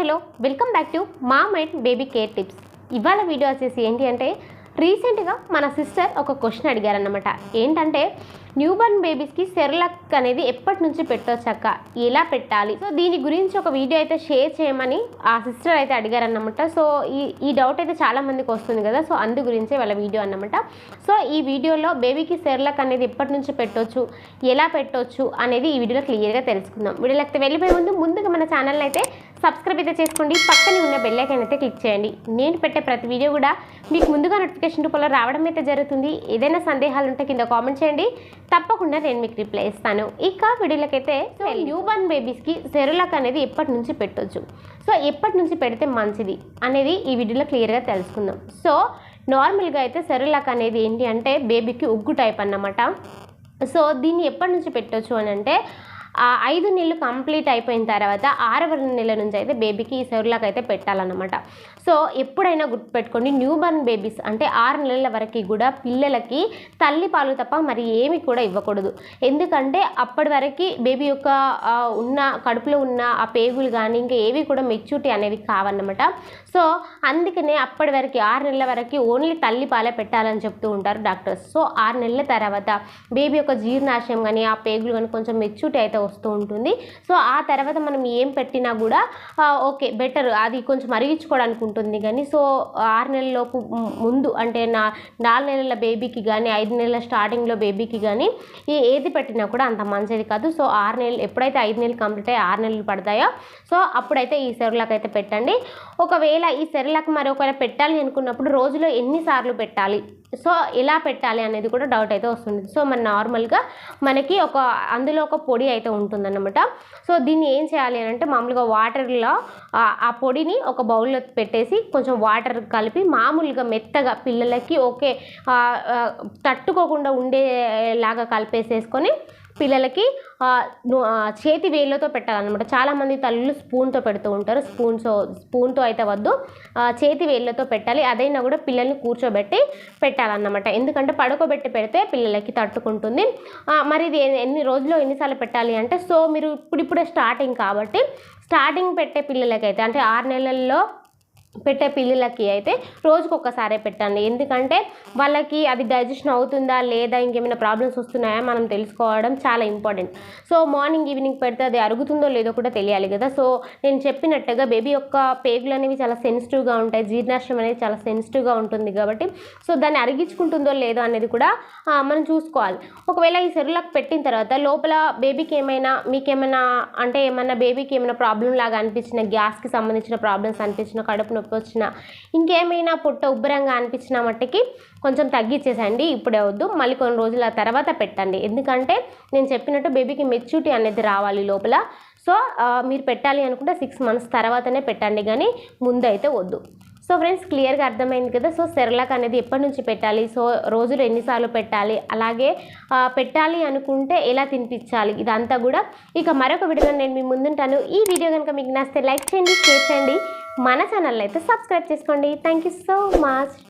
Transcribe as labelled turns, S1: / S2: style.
S1: Hello welcome back to mom and baby care tips. ఇవాళ video వచ్చేసి ఏంటి అంటే రీసెంట్గా మన సిస్టర్ ఒక క్వశ్చన్ అడిగారన్నమాట. ఏంటంటే న్యూబర్న్ బేబీస్కి సెర్లాక్ అనేది ఎప్పటి నుంచి పెట్టొచ్చక్క, ఎలా పెట్టాలి? సో దీని గురించి ఒక వీడియో అయితే షేర్ చేయమని ఆ సిస్టర్ అయితే అడిగారన్నమాట. సో ఈ డౌట్ అయితే చాలా మందికి వస్తుంది కదా, సో అందు గురించే వాళ్ళ వీడియో అన్నమాట. సో ఈ వీడియోలో బేబీకి సెర్లాక్ అనేది ఎప్పటి నుంచి పెట్టొచ్చు, ఎలా పెట్టొచ్చు అనేది ఈ వీడియోలో క్లియర్గా తెలుసుకుందాం. వీడియోలోకి వెళ్ళిపోయే ముందుగా మన ఛానల్ని అయితే సబ్స్క్రైబ్ అయితే చేసుకోండి, పక్కనే ఉన్న బెల్ ఐకాన్ అయితే క్లిక్ చేయండి. నేను పెట్టే ప్రతి వీడియో కూడా మీకు ముందుగా నోటిఫికేషన్ రూపంలో రావడం అయితే జరుగుతుంది. ఏదైనా సందేహాలు ఉంటే కింద కామెంట్ చేయండి, తప్పకుండా నేను మీకు రిప్లై ఇస్తాను. ఇక వీడియోలకైతే న్యూబర్న్ బేబీస్కి సెర్లాక్ అనేది ఎప్పటి నుంచి పెట్టొచ్చు, సో ఎప్పటి నుంచి పెడితే మంచిది అనేది ఈ వీడియోలో క్లియర్గా తెలుసుకుందాం. సో నార్మల్గా అయితే సెర్లాక్ అనేది ఏంటి అంటే బేబీకి ఉగ్గు టైప్ అన్నమాట. సో దీన్ని ఎప్పటి నుంచి పెట్టొచ్చు అని అంటే 5 నెలలు కంప్లీట్ అయిపోయిన తర్వాత 6వ నెల నుంచి అయితే బేబీకి ఈ సెర్లాక్ అయితే పెట్టాలన్నమాట. సో ఎప్పుడైనా గుర్తుపెట్టుకోండి, న్యూబర్న్ బేబీస్ అంటే 6 నెలల వరకు కూడా పిల్లలకి తల్లి పాలు తప్ప మరి ఏమి కూడా ఇవ్వకూడదు. ఎందుకంటే అప్పటి వరకు బేబీ యొక్క ఉన్న కడుపులో ఉన్న ఆ పేగులు కానీ ఇంకా ఏవి కూడా మెచ్యూరిటీ అనేవి కావన్నమాట. సో అందుకనే అప్పటి వరకు 6 నెలల వరకు ఓన్లీ తల్లి పాలే పెట్టాలని చెప్తూ ఉంటారు డాక్టర్స్. సో 6 నెలల తర్వాత బేబీ యొక్క జీర్ణాశయం కానీ ఆ పేగులు కానీ కొంచెం మెచ్యూరిటీ అయితే వస్తూ ఉంటుంది. సో ఆ తర్వాత మనం ఏం పెట్టినా కూడా ఓకే బెటర్, అది కొంచెం అరిగించుకోవడానికి ఉంటుంది. కానీ సో 6 నెలలలోపు ముందు అంటే 4 నెలల బేబీకి కానీ 5 నెలల స్టార్టింగ్లో బేబీకి కానీ ఏది పెట్టినా కూడా అంత మంచిది కాదు. సో 6 నెలలు ఎప్పుడైతే 5 నెలలు కంప్లీట్ అయ్యి 6 నెలలు పడతాయో సో అప్పుడైతే ఈ సెర్లాక్ అయితే పెట్టండి. ఒకవేళ ఈ సెర్లాక్ మరి ఒకవేళ పెట్టాలి అనుకున్నప్పుడు రోజులో ఎన్నిసార్లు పెట్టాలి, సో ఎలా పెట్టాలి అనేది కూడా డౌట్ అయితే వస్తుంది. సో మన నార్మల్గా మనకి అందులో ఒక పొడి అయితే ఉంటుందన్నమాట. సో దీన్ని ఏం చేయాలి అని అంటే మామూలుగా వాటర్లో ఆ పొడిని ఒక బౌల్లో పెట్టేసి కొంచెం వాటర్ కలిపి మామూలుగా మెత్తగా పిల్లలకి ఓకే తట్టుకోకుండా ఉండేలాగా కలిపేసేసుకొని పిల్లలకి చేతి వేళ్ళతో పెట్టాలన్నమాట. చాలామంది తల్లులు స్పూన్తో పెడుతూ ఉంటారు. స్పూన్తో అయితే వద్దు, చేతి వేళ్ళతో పెట్టాలి. అదైనా కూడా పిల్లల్ని కూర్చోబెట్టి పెట్టాలన్నమాట. ఎందుకంటే పడుకోబెట్టి పెడితే పిల్లలకి తట్టుకుంటుంది. మరి ఇది ఎన్ని రోజుల్లో ఎన్నిసార్లు పెట్టాలి అంటే సో మీరు ఇప్పుడిప్పుడే స్టార్టింగ్ కాబట్టి స్టార్టింగ్ పెట్టే పిల్లలకైతే అంటే 6 నెలల్లో పెట్టే పిల్లలకి అయితే రోజుకు ఒక్కసారే పెట్టండి. ఎందుకంటే వాళ్ళకి అది డైజెషన్ అవుతుందా లేదా ఇంకేమైనా ప్రాబ్లమ్స్ వస్తున్నాయా మనం తెలుసుకోవడం చాలా ఇంపార్టెంట్. సో మార్నింగ్ ఈవినింగ్ పెడితే అది అరుగుతుందో లేదో కూడా తెలియాలి కదా. సో నేను చెప్పినట్టుగా బేబీ యొక్క పేగులు అనేవి చాలా సెన్సిటివ్గా ఉంటాయి, జీర్ణాశయం అనేది చాలా సెన్సిటివ్గా ఉంటుంది కాబట్టి సో దాన్ని అరిగించుకుంటుందో లేదో అనేది కూడా మనం చూసుకోవాలి. ఒకవేళ ఈ సెర్లాక్ పెట్టిన తర్వాత లోపల బేబీకి మీకేమైనా అంటే బేబీకి ఏమైనా ప్రాబ్లం లాగా అనిపించిన, గ్యాస్కి సంబంధించిన ప్రాబ్లమ్స్ అనిపించిన, కడుపు నొప్పి వచ్చిన, ఇంకేమైనా పొట్ట ఉబ్బరంగా అనిపించిన మట్టికి కొంచెం తగ్గించేసండి. ఇప్పుడే వద్దు, మళ్ళీ కొన్ని రోజుల తర్వాత పెట్టండి. ఎందుకంటే నేను చెప్పినట్టు బేబీకి మెచ్యూరిటీ అనేది రావాలి లోపల. సో మీరు పెట్టాలి అనుకుంటే 6 months తర్వాతనే పెట్టండి, కానీ ముందైతే వద్దు. సో ఫ్రెండ్స్ క్లియర్గా అర్థమైంది కదా. సో సెర్లాక్ అనేది ఎప్పటి నుంచి పెట్టాలి, సో రోజులు ఎన్నిసార్లు పెట్టాలి, అలాగే పెట్టాలి అనుకుంటే ఎలా తినిపించాలి, ఇదంతా కూడా ఇక మరొక వీడియోలో నేను మీ ముందుంటాను. ఈ వీడియో కనుక మీకు నచ్చితే లైక్ చేయండి, షేర్ చేయండి, మన ఛానల్ అయితే సబ్స్క్రైబ్ చేసుకోండి. Thank you so much.